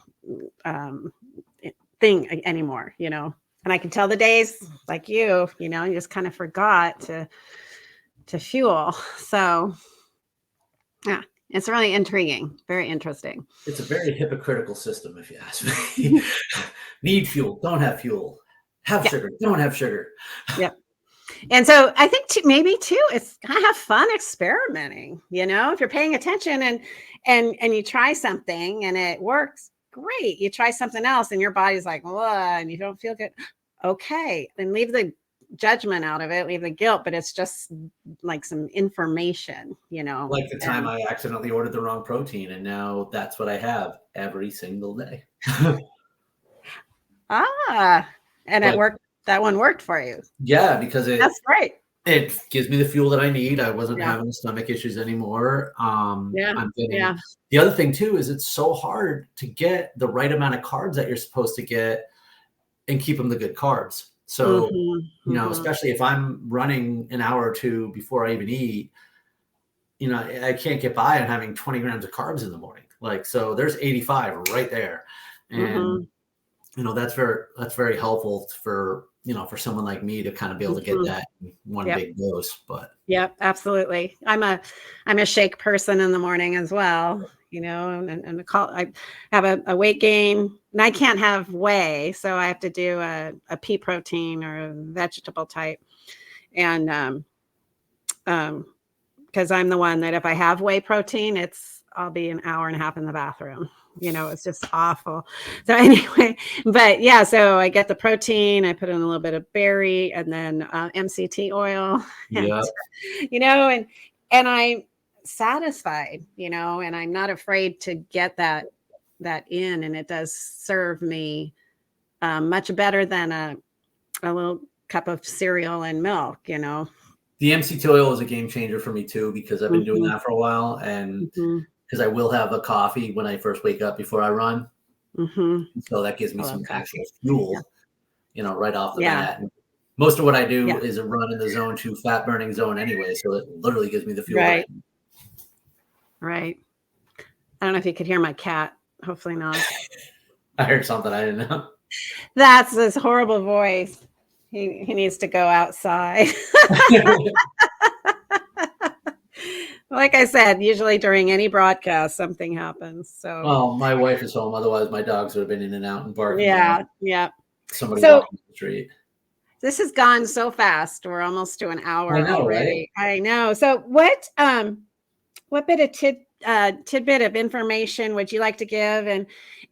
thing anymore, you know. And I can tell the days like you just kind of forgot to fuel. So yeah, it's really intriguing, very interesting. It's a very hypocritical system, if you ask me. Need fuel, don't have fuel. Have sugar, don't have sugar. Yep. And so I think maybe too, it's kind of have fun experimenting, you know, if you're paying attention and you try something and it works, great. You try something else and your body's like, and you don't feel good. Okay. Then leave the judgment out of it, leave the guilt, but it's just like some information, you know. Like the time I accidentally ordered the wrong protein and now that's what I have every single day. And it worked. That one worked for you. Yeah, because that's great. It gives me the fuel that I need. I wasn't having stomach issues anymore. I'm getting, the other thing too is it's so hard to get the right amount of carbs that you're supposed to get and keep them the good carbs. So, you know, especially if I'm running an hour or two before I even eat, you know, I can't get by on having 20 grams of carbs in the morning. Like, so there's 85 right there. And, you know, that's very helpful for, you know, for someone like me to kind of be able to get that in one big dose. But absolutely. I'm a shake person in the morning as well, you know, and I have a weight gain and I can't have whey. So I have to do a pea protein or a vegetable type. And, because I'm the one that if I have whey protein, I'll be an hour and a half in the bathroom. You know, it's just awful. So anyway, but yeah, so I get the protein, I put in a little bit of berry and then MCT oil, and, you know, and I'm satisfied, you know, and I'm not afraid to get that in. And it does serve me much better than a little cup of cereal and milk, you know. The MCT oil is a game changer for me too, because I've been doing that for a while. And because I will have a coffee when I first wake up before I run. So that gives me some actual fuel, you know, right off the bat. And most of what I do is a run in the zone 2 fat burning zone anyway. So it literally gives me the fuel. Right. I don't know if you could hear my cat. Hopefully not. I heard something I didn't know. That's this horrible voice. He needs to go outside. Like I said, usually during any broadcast, something happens. So, well, my wife is home. Otherwise, my dogs would have been in and out and barking. Somebody walking the street. This has gone so fast. We're almost to an hour already. Right? I know. So, what bit of tidbit of information would you like to give? And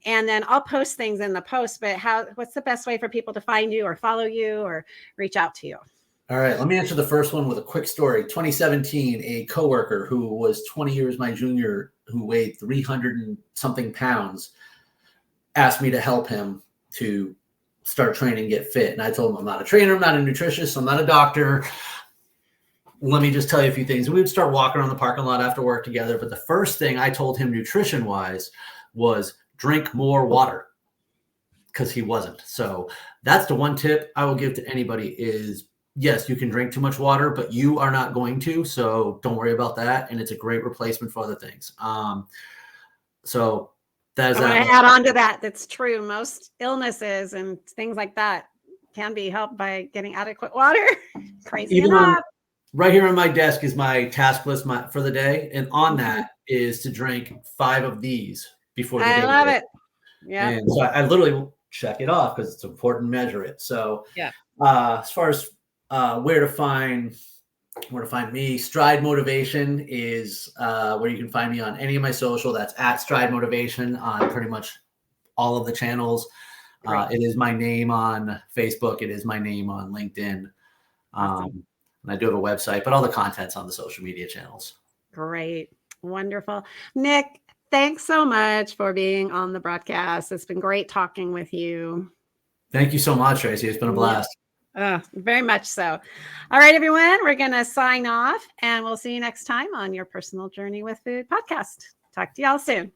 then I'll post things in the post. But what's the best way for people to find you or follow you or reach out to you? All right, let me answer the first one with a quick story. 2017, a coworker who was 20 years my junior, who weighed 300 and something pounds, asked me to help him to start training and get fit. And I told him, I'm not a trainer, I'm not a nutritionist, I'm not a doctor. Let me just tell you a few things. We would start walking around the parking lot after work together. But the first thing I told him nutrition-wise was drink more water, because he wasn't. So that's the one tip I will give to anybody is, yes, you can drink too much water, but you are not going to. So don't worry about that. And it's a great replacement for other things. So that is I add on to that. That's true. Most illnesses and things like that can be helped by getting adequate water. Crazy enough. Right here on my desk is my task list for the day. And on that is to drink 5 of these before the day. I love it. Yeah. And so I literally check it off because it's important to measure it. So as far as where to find me, Stride Motivation is where you can find me on any of my social. That's at Stride Motivation on pretty much all of the channels. It is my name on Facebook. It is my name on LinkedIn. And I do have a website, but all the content's on the social media channels. Great. Wonderful. Nick, thanks so much for being on the broadcast. It's been great talking with you. Thank you so much, Tracy. It's been a blast. Very much so. All right, everyone, we're going to sign off and we'll see you next time on your Personal Journey with Food podcast. Talk to y'all soon.